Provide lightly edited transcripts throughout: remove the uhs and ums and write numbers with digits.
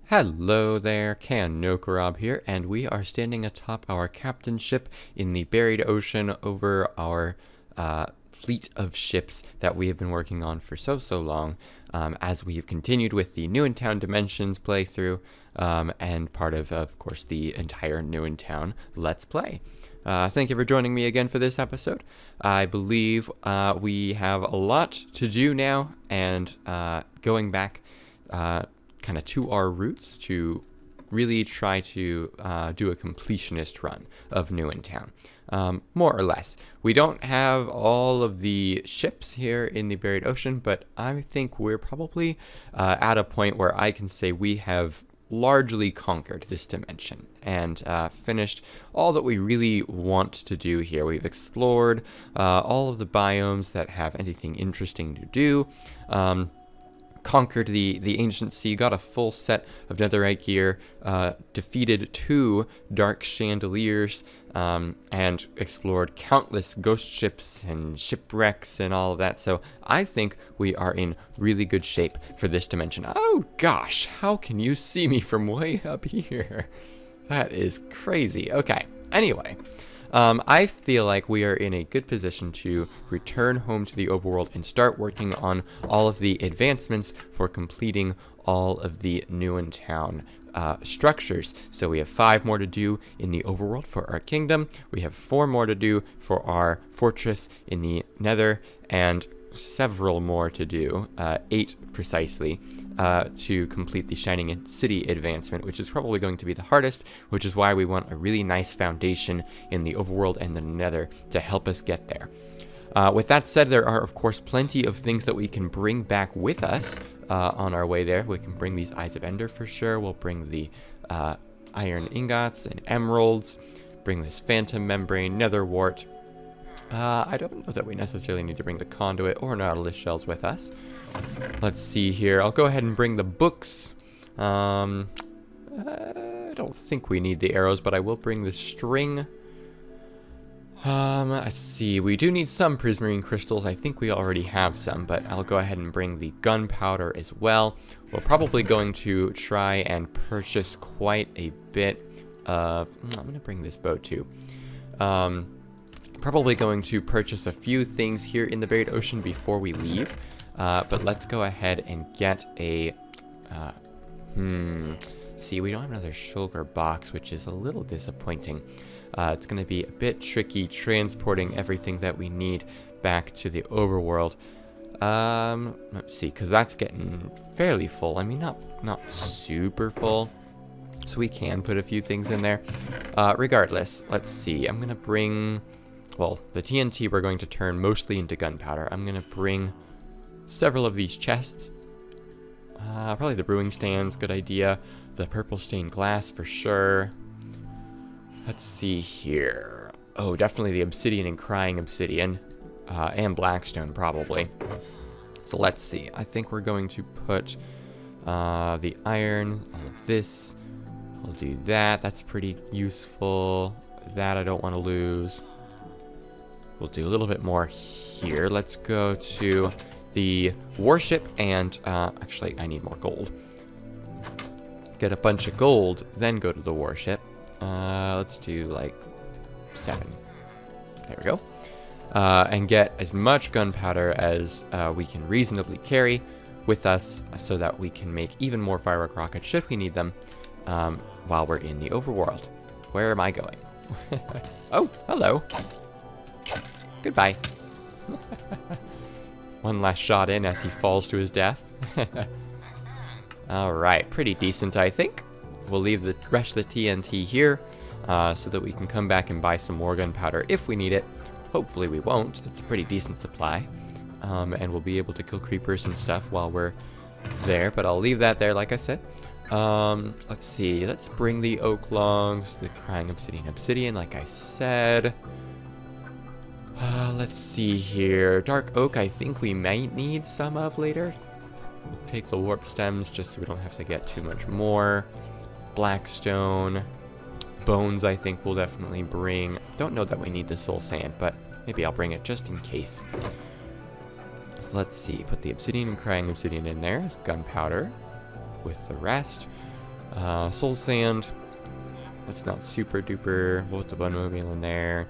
Hello there, Kano here, and we are standing atop our captain ship in the buried ocean over our fleet of ships that we have been working on for so long, as we have continued with the New in Town Dimensions playthrough, and part of course, the entire New in Town Let's Play. Thank you for joining me again for this episode. I believe we have a lot to do now, and going back kind of to our roots to really try to do a completionist run of New in Town, more or less. We don't have all of the ships here in the buried ocean, but I think we're probably at a point where I can say we have largely conquered this dimension and finished all that we really want to do here. We've explored all of the biomes that have anything interesting to do, conquered the ancient sea, got a full set of netherite gear, defeated 2 dark chandeliers, and explored countless ghost ships and shipwrecks and all of that. So I think we are in really good shape for this dimension. Oh gosh, how can you see me from way up here? That is crazy. Okay, anyway. I feel like we are in a good position to return home to the overworld and start working on all of the advancements for completing all of the New in Town structures. So we have 5 more to do in the overworld for our kingdom. We have 4 more to do for our fortress in the nether, and several more to do, 8 precisely, to complete the Shining City advancement, which is probably going to be the hardest, which is why we want a really nice foundation in the overworld and the nether to help us get there. With that said, there are of course plenty of things that we can bring back with us on our way there. We can bring these Eyes of Ender for sure. We'll bring the iron ingots and emeralds, bring this phantom membrane, nether wart. I don't know that we necessarily need to bring the conduit or nautilus shells with us. Let's see here. I'll go ahead and bring the books. I don't think we need the arrows, but I will bring the string. Let's see. We do need some prismarine crystals. I think we already have some, but I'll go ahead and bring the gunpowder as well. We're probably going to try and purchase quite a bit of... I'm going to bring this bow too. Probably going to purchase a few things here in the buried ocean before we leave, but let's go ahead and get a see, we don't have another sugar box, which is a little disappointing. It's going to be a bit tricky transporting everything that we need back to the overworld. Let's see, because that's getting fairly full. I mean, not super full, so we can put a few things in there. Regardless, let's see. I'm going to bring... Well, the TNT we're going to turn mostly into gunpowder. I'm going to bring several of these chests. Probably the brewing stands, good idea. The purple stained glass for sure. Let's see here. Oh, definitely the obsidian and crying obsidian. And blackstone, probably. So let's see. I think we're going to put the iron, all of this. We'll do that. That's pretty useful. That I don't want to lose. We'll do a little bit more here. Let's go to the warship and, actually, I need more gold. Get a bunch of gold, then go to the warship. Let's do, like, 7. There we go. And get as much gunpowder as we can reasonably carry with us so that we can make even more firework rockets, should we need them, while we're in the overworld. Where am I going? Oh, hello. Goodbye. One last shot in as he falls to his death. Alright, pretty decent, I think. We'll leave the rest of the TNT here so that we can come back and buy some more gunpowder if we need it. Hopefully we won't. It's a pretty decent supply. And we'll be able to kill creepers and stuff while we're there, but I'll leave that there, like I said. Let's see. Let's bring the oak logs, the crying obsidian, like I said. Let's see here. Dark oak, I think we might need some of later. We'll take the warp stems just so we don't have to get too much more. Blackstone. Bones, I think we'll definitely bring. Don't know that we need the soul sand, but maybe I'll bring it just in case. So let's see. Put the obsidian and crying obsidian in there. Gunpowder with the rest. Soul sand. That's not super duper. We'll put the bonemobile in there.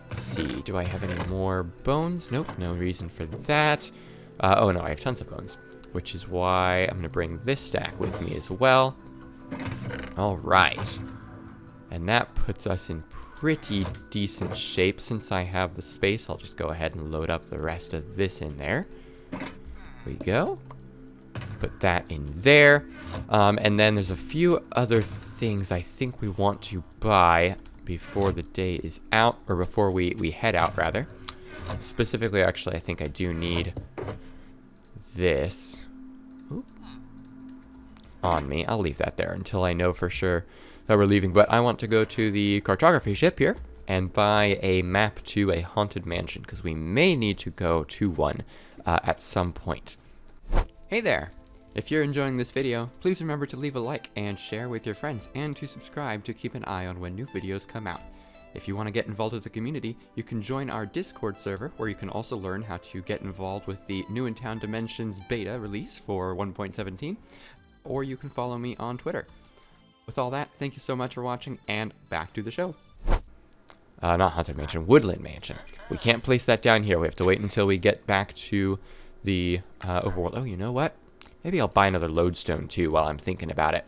Let's see. Do I have any more bones? Nope. No reason for that. Oh no, I have tons of bones, which is why I'm going to bring this stack with me as well. All right. And that puts us in pretty decent shape. Since I have the space, I'll just go ahead and load up the rest of this in there. There we go. Put that in there. And then there's a few other things I think we want to buy before the day is out, or before we head out, rather. Specifically, actually, I think I do need this on me. I'll leave that there until I know for sure that we're leaving. But I want to go to the cartography ship here and buy a map to a haunted mansion, because we may need to go to one at some point. Hey there! If you're enjoying this video, please remember to leave a like and share with your friends, and to subscribe to keep an eye on when new videos come out. If you want to get involved with the community, you can join our Discord server, where you can also learn how to get involved with the New in Town Dimensions beta release for 1.17, or you can follow me on Twitter. With all that, thank you so much for watching, and back to the show. Not Haunted Mansion, Woodland Mansion. We can't place that down here. We have to wait until we get back to the overworld. Oh, you know what? Maybe I'll buy another lodestone too while I'm thinking about it.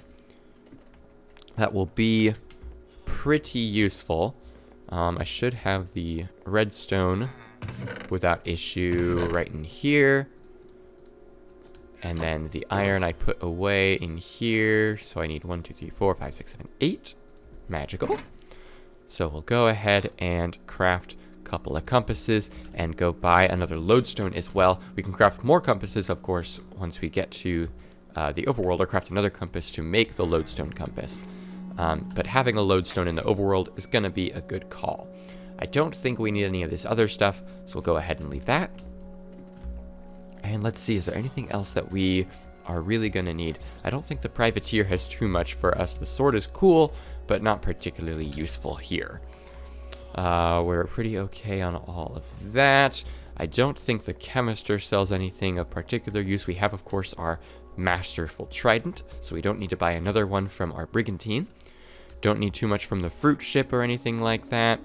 That will be pretty useful. I should have the redstone without issue right in here. And then the iron I put away in here. So I need 1, 2, 3, 4, 5, 6, 7, 8. Magical. So we'll go ahead and craft a couple of compasses and go buy another lodestone as well. We can craft more compasses, of course, once we get to the overworld, or craft another compass to make the lodestone compass. But having a lodestone in the overworld is going to be a good call. I don't think we need any of this other stuff, so we'll go ahead and leave that. And let's see, is there anything else that we are really going to need? I don't think the privateer has too much for us. The sword is cool, but not particularly useful here. We're pretty okay on all of that. I don't think the chemister sells anything of particular use. We have, of course, our masterful trident, so we don't need to buy another one from our brigantine. Don't need too much from the fruit ship or anything like that.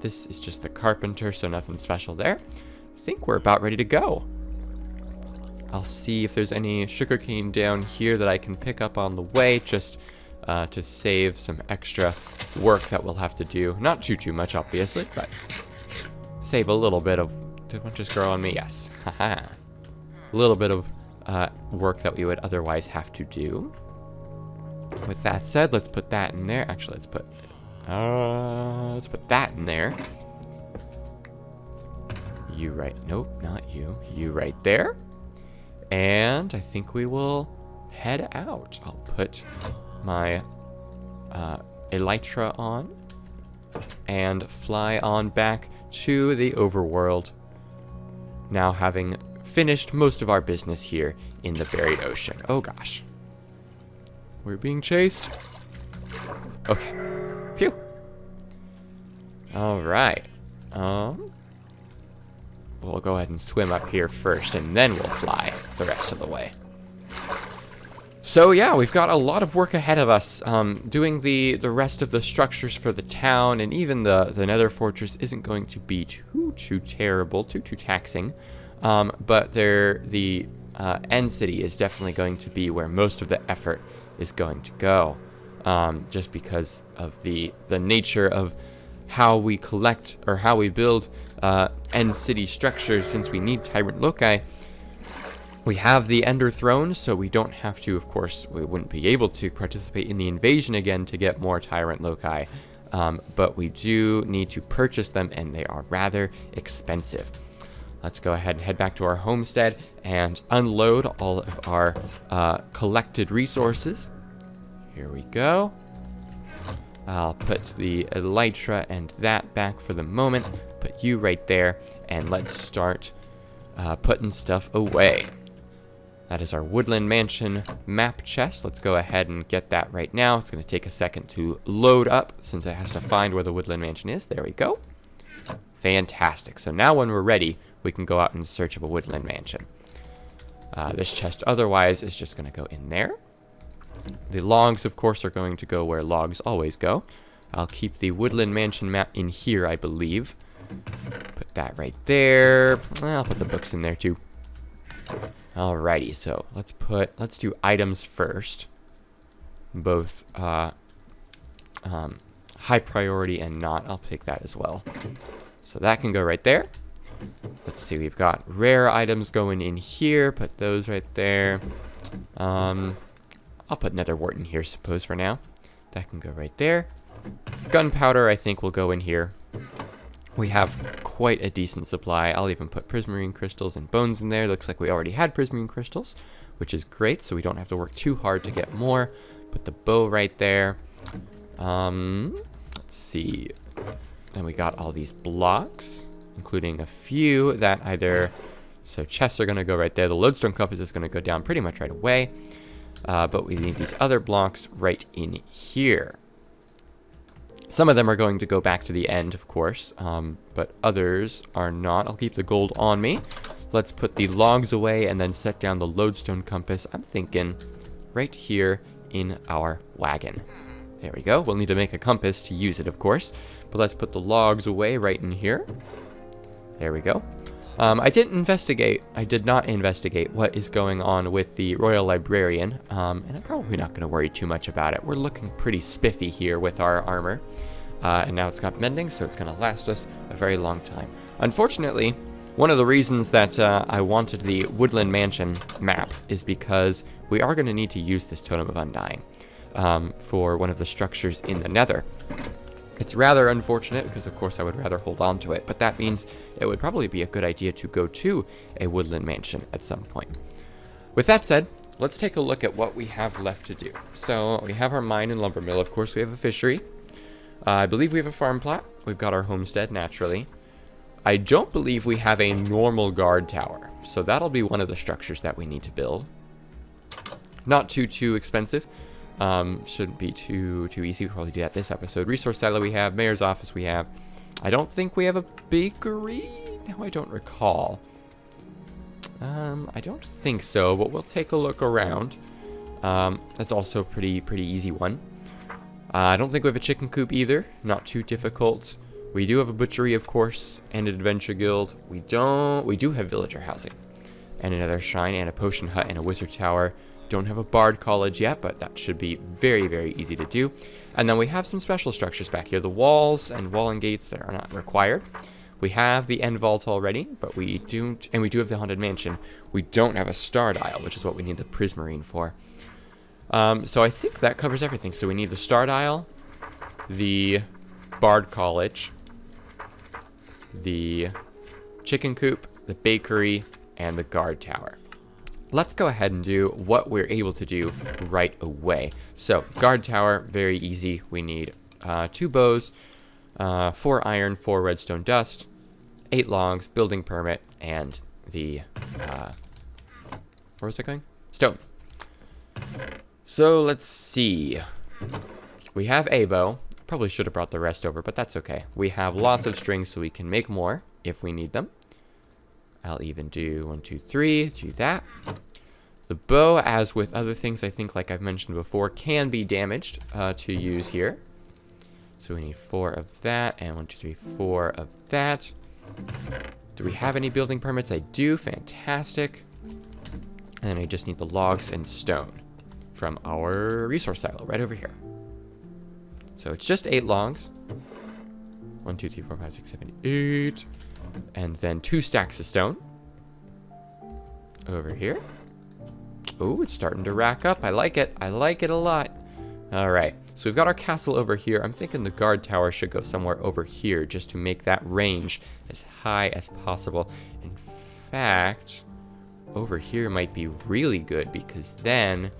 This is just the carpenter, so nothing special there. I think we're about ready to go. I'll see if there's any sugarcane down here that I can pick up on the way, just to save some extra work that we'll have to do. Not too much, obviously, but save a little bit of... Did one just grow on me? Yes. Haha. A little bit of work that we would otherwise have to do. With that said, let's put that in there. Actually, let's put that in there. You right... Nope, not you. You right there. And I think we will head out. I'll put my elytra on and fly on back to the overworld, now having finished most of our business here in the buried ocean. Oh gosh, we're being chased. Okay, phew. All right, we'll go ahead and swim up here first, and then we'll fly the rest of the way. So yeah, we've got a lot of work ahead of us. Doing the rest of the structures for the town, and even the nether fortress isn't going to be too terrible, too taxing. But the end city is definitely going to be where most of the effort is going to go. Just because of the nature of how we collect, or how we build end city structures. Since we need Tyrant Loci, we have the Ender Throne, so we don't have to, of course, we wouldn't be able to participate in the invasion again to get more Tyrant Loci, but we do need to purchase them, and they are rather expensive. Let's go ahead and head back to our homestead and unload all of our collected resources. Here we go. I'll put the elytra and that back for the moment, put you right there, and let's start putting stuff away. That is our Woodland Mansion map chest. Let's go ahead and get that right now. It's going to take a second to load up since it has to find where the Woodland Mansion is. There we go. Fantastic. So now when we're ready, we can go out in search of a Woodland Mansion. This chest otherwise is just going to go in there. The logs, of course, are going to go where logs always go. I'll keep the Woodland Mansion map in here, I believe. Put that right there. I'll put the books in there too. Alrighty, so let's do items first. Both high priority and not. I'll pick that as well. So that can go right there. Let's see, we've got rare items going in here. Put those right there. I'll put nether wart in here, suppose, for now. That can go right there. Gunpowder, I think, will go in here. We have quite a decent supply. I'll even put prismarine crystals and bones in there. Looks like we already had prismarine crystals, which is great, so we don't have to work too hard to get more. Put the bow right there. Let's see. Then we got all these blocks, including a few that either... So chests are going to go right there. The lodestone compass is going to go down pretty much right away. But we need these other blocks right in here. Some of them are going to go back to the end, of course, but others are not. I'll keep the gold on me. Let's put the logs away and then set down the lodestone compass. I'm thinking right here in our wagon. There we go. We'll need to make a compass to use it, of course. But let's put the logs away right in here. There we go. I did not investigate what is going on with the Royal Librarian, and I'm probably not going to worry too much about it. We're looking pretty spiffy here with our armor, and now it's got mending, so it's going to last us a very long time. Unfortunately, one of the reasons that I wanted the Woodland Mansion map is because we are going to need to use this Totem of Undying for one of the structures in the Nether. It's rather unfortunate because, of course, I would rather hold on to it, but that means it would probably be a good idea to go to a Woodland Mansion at some point. With that said, let's take a look at what we have left to do. So we have our mine and lumber mill. Of course, we have a fishery. I believe we have a farm plot. We've got our homestead, naturally. I don't believe we have a normal guard tower, so that'll be one of the structures that we need to build. Not too expensive. Shouldn't be too easy. We'll probably do that this episode. Resource silo we have. Mayor's office we have. I don't think we have a bakery. No, I don't recall. I don't think so, but we'll take a look around. That's also a pretty easy one. I don't think we have a chicken coop either. Not too difficult. We do have a butchery, of course, and an adventure guild. We do have villager housing, and another shrine, and a potion hut, and a wizard tower. Don't have a bard college yet, but that should be very easy to do. And then we have some special structures back here. The walls and wall and gates that are not required. We have the end vault already, but we don't, and we do have the haunted mansion. We don't have a star dial, which is what we need the prismarine for. So I think that covers everything. So we need the star dial, the bard college, the chicken coop, the bakery, and the guard tower. Let's go ahead and do what we're able to do right away. So, guard tower, very easy. We need 2 bows, 4 iron, 4 redstone dust, 8 logs, building permit, and the, where was I going? Stone. So, let's see. We have a bow. Probably should have brought the rest over, but that's okay. We have lots of strings, so we can make more if we need them. I'll even do 1, 2, 3, do that. The bow, as with other things, I think, like I've mentioned before, can be damaged to use here. So we need 4 of that, and 1, 2, 3, 4 of that. Do we have any building permits? I do, fantastic. And then I just need the logs and stone from our resource silo right over here. So it's just 8 logs. 1, 2, 3, 4, 5, 6, 7, 8. And then 2 stacks of stone. Over here. Oh, it's starting to rack up. I like it. I like it a lot. All right. So we've got our castle over here. I'm thinking the guard tower should go somewhere over here just to make that range as high as possible. In fact, over here might be really good because then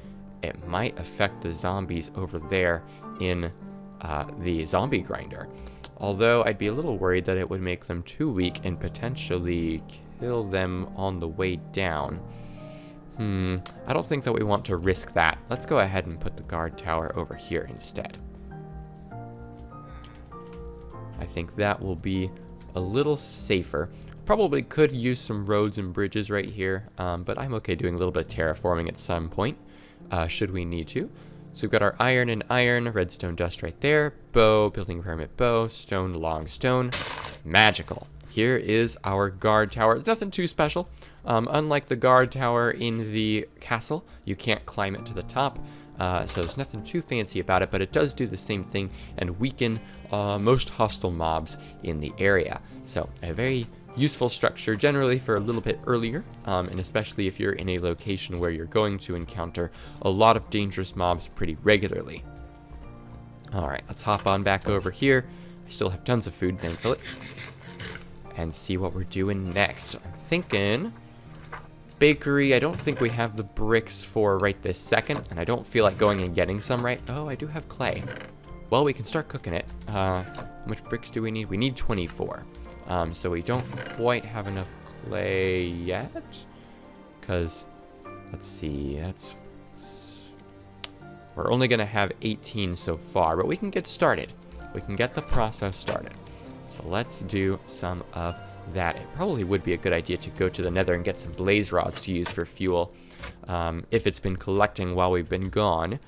it might affect the zombies over there in the zombie grinder. Although I'd be a little worried that it would make them too weak and potentially kill them on the way down. I don't think that we want to risk that. Let's go ahead and put the guard tower over here instead. I think that will be a little safer. Probably could use some roads and bridges right here, but I'm okay doing a little bit of terraforming at some point. should we need to. So we've got our iron and iron, redstone dust right there, bow, building permit bow, stone, long stone, magical. Here is our guard tower. Nothing too special. Unlike the guard tower in the castle, you can't climb it to the top. So there's nothing too fancy about it, but it does do the same thing and weaken most hostile mobs in the area. So a very useful structure generally for a little bit earlier, and especially if you're in a location where you're going to encounter a lot of dangerous mobs pretty regularly. Alright, let's hop on back over here. I still have tons of food, thankfully. And see what we're doing next. I'm thinking bakery. I don't think we have the bricks for right this second, and I don't feel like going and getting some right. Oh, I do have clay. Well, we can start cooking it. How much bricks do we need? We need 24. So we don't quite have enough clay yet. Because, let's see, we're only going to have 18 so far, but we can get started. We can get the process started. So let's do some of that. It probably would be a good idea to go to the nether and get some blaze rods to use for fuel, if it's been collecting while we've been gone.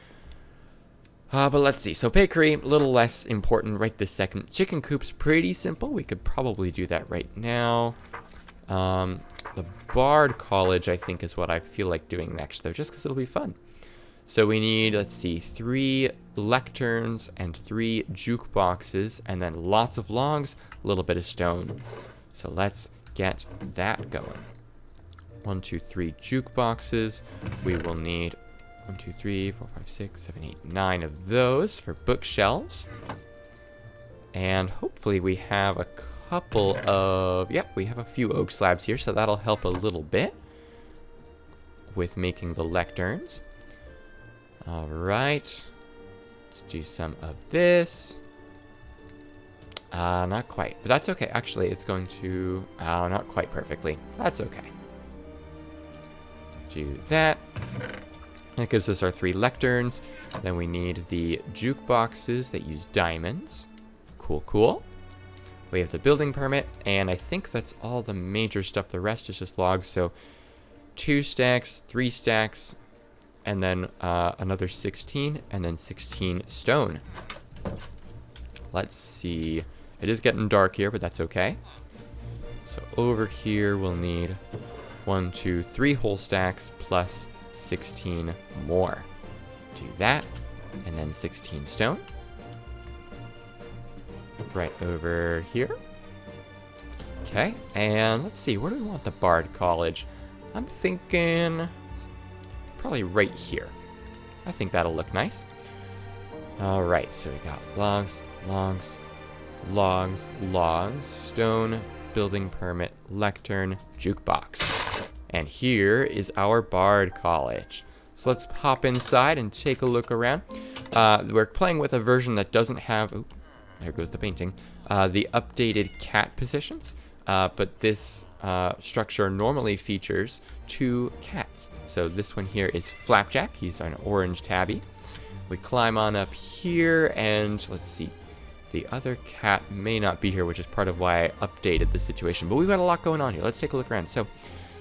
But let's see. So bakery, a little less important right this second. Chicken coop's pretty simple. We could probably do that right now. The Bard College, I think, is what I feel like doing next, though, just because it'll be fun. So we need, let's see, 3 lecterns and 3 jukeboxes, and then lots of logs, a little bit of stone. So let's get that going. 1, 2, 3 jukeboxes. We will need 1, 2, 3, 4, 5, 6, 7, 8, 9 of those for bookshelves. And hopefully we have a couple of, yep, we have a few oak slabs here, so that'll help a little bit with making the lecterns. All right, let's do some of this. Not quite, but that's okay. Actually, it's going to, not quite perfectly. That's okay. Do that. That gives us our 3 lecterns. Then we need the jukeboxes that use diamonds. Cool, cool. We have the building permit, and I think that's all the major stuff. The rest is just logs, so 2 stacks, 3 stacks, and then another 16, and then 16 stone. Let's see. It is getting dark here, but that's okay. So over here we'll need 1, 2, 3 whole stacks plus 16 more. Do that, and then 16 stone. Right over here. Okay, and let's see, where do we want the Bard College? I'm thinking probably right here. I think that'll look nice. All right, so we got logs, logs, logs, logs, stone, building permit, lectern, jukebox. And here is our Bard College. So let's hop inside and take a look around. We're playing with a version that doesn't have, oh, there goes the painting, the updated cat positions. But this structure normally features 2 cats. So this one here is Flapjack. He's an orange tabby. We climb on up here, and let's see. The other cat may not be here, which is part of why I updated the situation. But we've got a lot going on here. Let's take a look around. So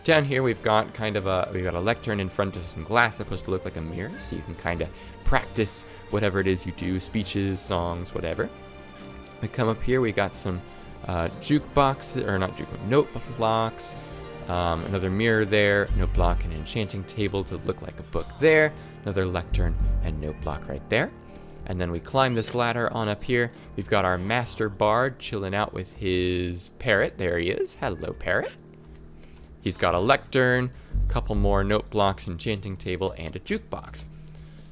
down here we've got kind of we've got a lectern in front of some glass supposed to look like a mirror, so you can kind of practice whatever it is you do, speeches, songs, whatever. We come up here, we got some jukeboxes, or not jukebox, note blocks, another mirror there, note block and enchanting table to look like a book there, another lectern and note block right there. And then we climb this ladder on up here. We've got our master bard chilling out with his parrot. There he is. Hello, parrot. He's got a lectern, a couple more note blocks, enchanting table, and a jukebox.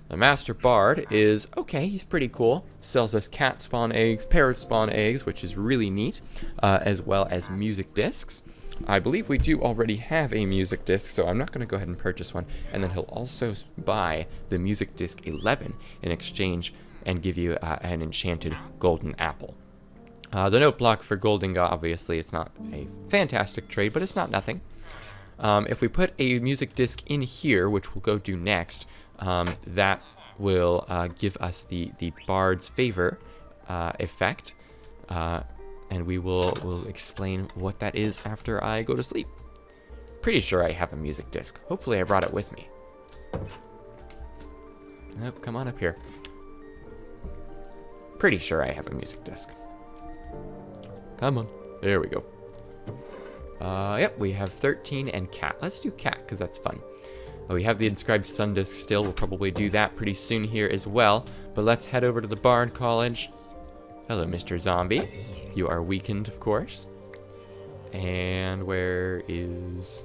The master bard is, okay, he's pretty cool. Sells us cat spawn eggs, parrot spawn eggs, which is really neat, as well as music discs. I believe we do already have a music disc, so I'm not going to go ahead and purchase one. And then he'll also buy the music disc 11 in exchange and give you an enchanted golden apple. The note block for Golden, obviously, it's not a fantastic trade, but it's not nothing. If we put a music disc in here, which we'll go do next, that will give us the Bard's Favor effect, and we'll explain what that is after I go to sleep. Pretty sure I have a music disc. Hopefully I brought it with me. Oh, come on up here. Pretty sure I have a music disc. Come on. There we go. Yep, we have 13 and cat. Let's do cat, because that's fun. We have the inscribed sun disc still. We'll probably do that pretty soon here as well. But let's head over to the Bard College. Hello, Mr. Zombie. You are weakened, of course. And where is...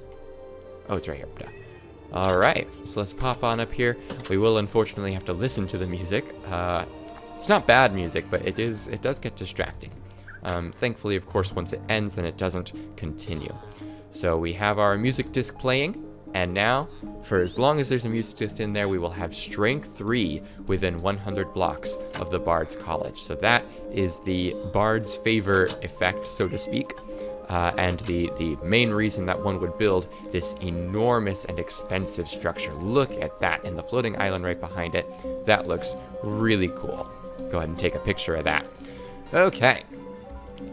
Oh, it's right here. Duh. Alright, so let's pop on up here. We will unfortunately have to listen to the music. It's not bad music, but it does get distracting. Thankfully, of course, once it ends, then it doesn't continue. So we have our music disc playing, and now, for as long as there's a music disc in there, we will have Strength 3 within 100 blocks of the Bard's College. So that is the Bard's Favor effect, so to speak. And the main reason that one would build this enormous and expensive structure. Look at that, and the floating island right behind it. That looks really cool. Go ahead and take a picture of that. Okay.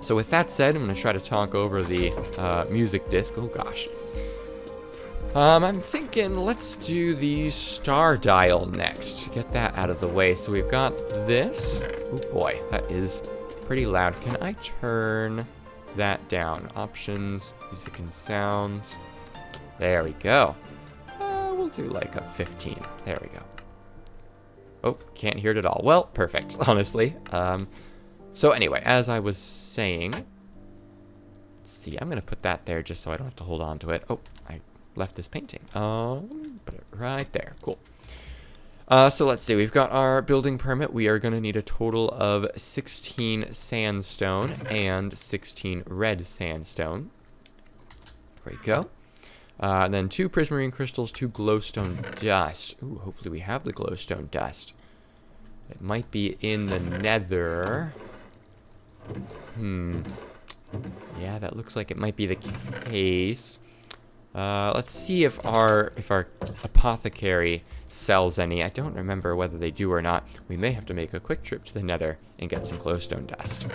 So with that said, I'm going to try to talk over the music disc. Oh gosh. I'm thinking let's do the star dial next. Get that out of the way. So we've got this. Oh boy, that is pretty loud. Can I turn that down? Options, music and sounds. There we go. We'll do like a 15. There we go. Oh, can't hear it at all. Well, perfect, honestly. So anyway, as I was saying, let's see, I'm going to put that there just so I don't have to hold on to it. Oh, I left this painting. Put it right there. Cool. So let's see, we've got our building permit. We are going to need a total of 16 sandstone and 16 red sandstone. There we go. And then 2 prismarine crystals, 2 glowstone dust. Ooh, hopefully we have the glowstone dust. It might be in the nether. Yeah, that looks like it might be the case. Let's see if our apothecary sells any. I don't remember whether they do or not. We may have to make a quick trip to the nether and get some glowstone dust.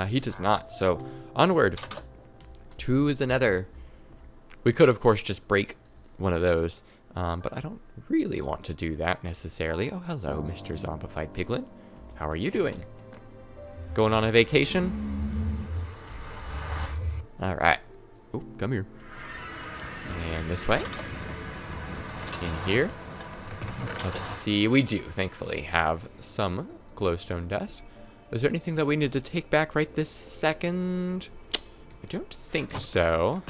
He does not, so onward to the nether. We could, of course, just break one of those, but I don't really want to do that necessarily. Oh, hello, Mr. Zombified Piglin. How are you doing? Going on a vacation? All right. Oh, come here. And this way. In here. Let's see. We do, thankfully, have some glowstone dust. Is there anything that we need to take back right this second? I don't think so.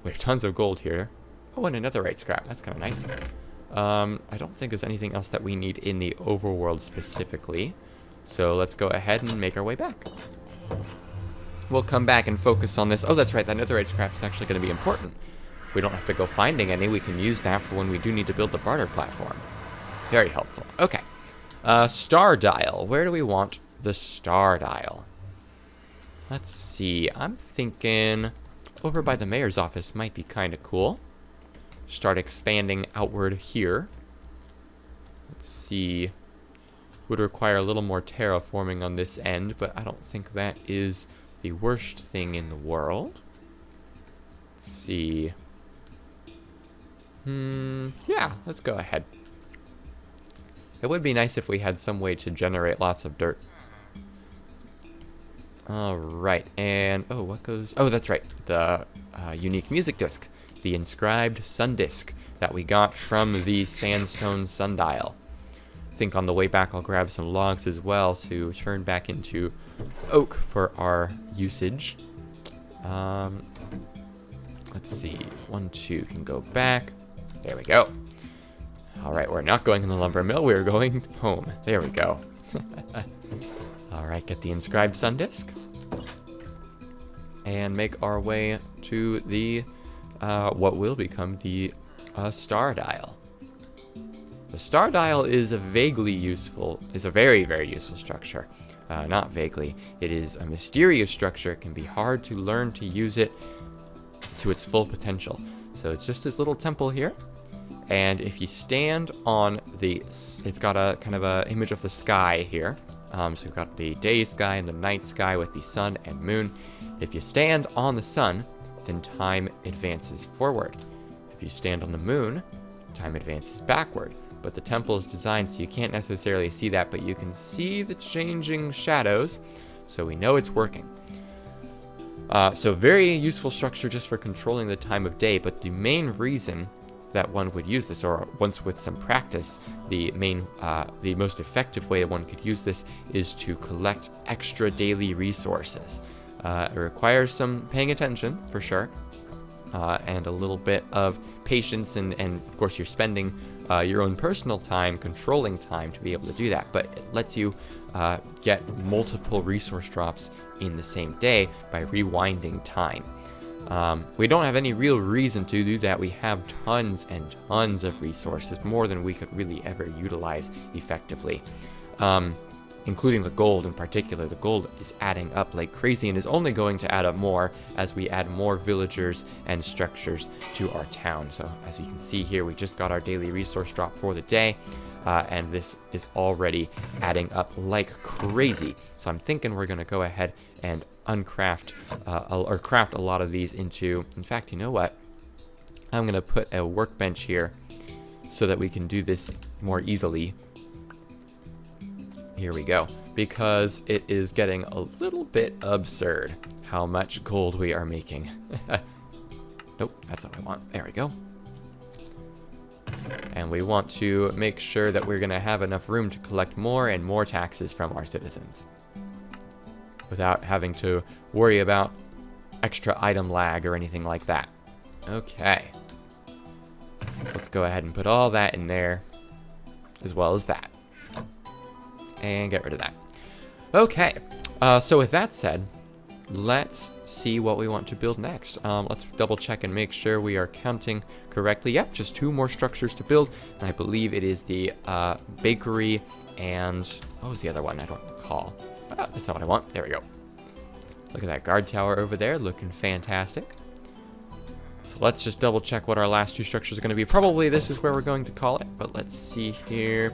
We have tons of gold here. Oh, and another right scrap. That's kind of nice. I don't think there's anything else that we need in the overworld specifically. So let's go ahead and make our way back. We'll come back and focus on this. Oh, that's right. That netherite scrap is actually going to be important. We don't have to go finding any. We can use that for when we do need to build the barter platform. Very helpful. Okay. Star dial. Where do we want the star dial? Let's see. I'm thinking over by the mayor's office might be kind of cool. Start expanding outward here. Let's see. Would require a little more terraforming on this end, but I don't think that is the worst thing in the world. Let's see. Yeah, let's go ahead. It would be nice if we had some way to generate lots of dirt. Alright, and oh, what goes... Oh, that's right, the unique music disc. The inscribed sun disc that we got from the sandstone sundial. I think on the way back I'll grab some logs as well to turn back into oak for our usage. Let's see, 1, 2 can go back. There we go. Alright, we're not going in the lumber mill, we're going home. There we go. Alright, get the inscribed sun disc. And make our way to the, what will become the star dial. The star dial is a very, very useful structure. Not vaguely. It is a mysterious structure. It can be hard to learn to use it to its full potential. So it's just this little temple here. And if you stand on the, it's got a kind of a image of the sky here. So we've got the day sky and the night sky with the sun and moon. If you stand on the sun, then time advances forward. If you stand on the moon, time advances backward. But the temple is designed so you can't necessarily see that, but you can see the changing shadows, so we know it's working. So very useful structure just for controlling the time of day, but the main reason that one would use this, or once with some practice, the most effective way one could use this is to collect extra daily resources. It requires some paying attention, for sure, and a little bit of patience, and of course you're spending your own personal time, controlling time to be able to do that, but it lets you get multiple resource drops in the same day by rewinding time. We don't have any real reason to do that. We have tons and tons of resources, more than we could really ever utilize effectively. Including the gold in particular. The gold is adding up like crazy and is only going to add up more as we add more villagers and structures to our town. So as you can see here, we just got our daily resource drop for the day, and this is already adding up like crazy. So I'm thinking we're going to go ahead and uncraft or craft a lot of these into, in fact, you know what? I'm going to put a workbench here so that we can do this more easily. Here we go, because it is getting a little bit absurd how much gold we are making. Nope, that's not what I want. There we go. And we want to make sure that we're going to have enough room to collect more and more taxes from our citizens without having to worry about extra item lag or anything like that. Okay. So let's go ahead and put all that in there, as well as that. And get rid of that. Okay, so with that said, let's see what we want to build next. Let's double check and make sure we are counting correctly. Yep, just 2 more structures to build, and I believe it is the bakery and what was the other one? I don't recall. That's not what I want. There we go. Look at that guard tower over there, looking fantastic. So let's just double check what our last 2 structures are going to be. Probably this is where we're going to call it, but let's see here.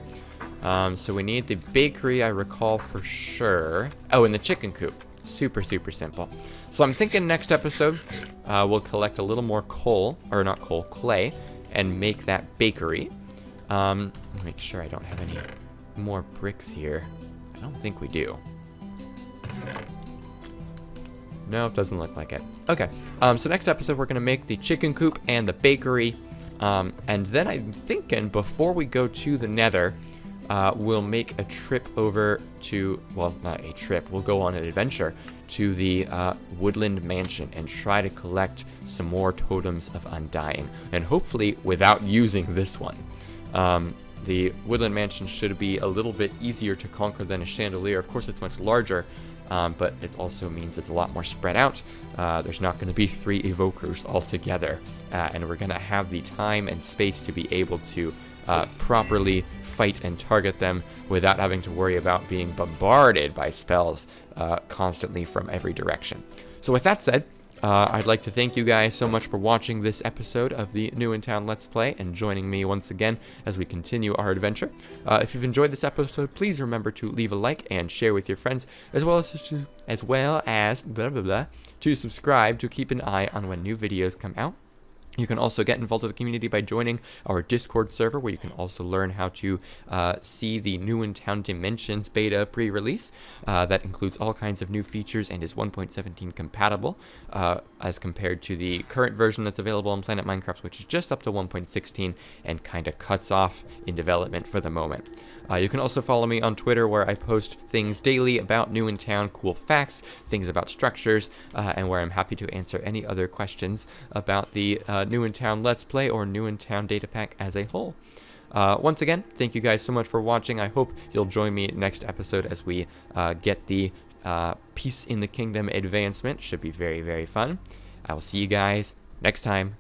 So we need the bakery, I recall for sure. Oh, and the chicken coop. Super, super simple. So I'm thinking next episode, we'll collect a little more coal, or not coal, clay, and make that bakery. Make sure I don't have any more bricks here. I don't think we do. No, it doesn't look like it. Okay, so next episode we're going to make the chicken coop and the bakery. And then I'm thinking before we go to the Nether, we'll make a trip over to, well, not a trip, we'll go on an adventure to the Woodland Mansion and try to collect some more totems of undying, and hopefully without using this one. The Woodland Mansion should be a little bit easier to conquer than a chandelier. Of course, it's much larger, but it also means it's a lot more spread out. There's not going to be 3 evokers altogether, and we're going to have the time and space to be able to properly fight and target them without having to worry about being bombarded by spells constantly from every direction. So with that said, I'd like to thank you guys so much for watching this episode of the New in Town Let's Play and joining me once again as we continue our adventure. If you've enjoyed this episode, please remember to leave a like and share with your friends, as well as blah, blah, blah, to subscribe to keep an eye on when new videos come out. You can also get involved with the community by joining our Discord server, where you can also learn how to see the New in Town Dimensions beta pre-release. That includes all kinds of new features and is 1.17 compatible as compared to the current version that's available on Planet Minecraft, which is just up to 1.16 and kind of cuts off in development for the moment. You can also follow me on Twitter, where I post things daily about New in Town, cool facts, things about structures, and where I'm happy to answer any other questions about the New in Town Let's Play or New in Town Data Pack as a whole. Once again, thank you guys so much for watching. I hope you'll join me next episode as we get the Peace in the Kingdom advancement. Should be very, very fun. I will see you guys next time.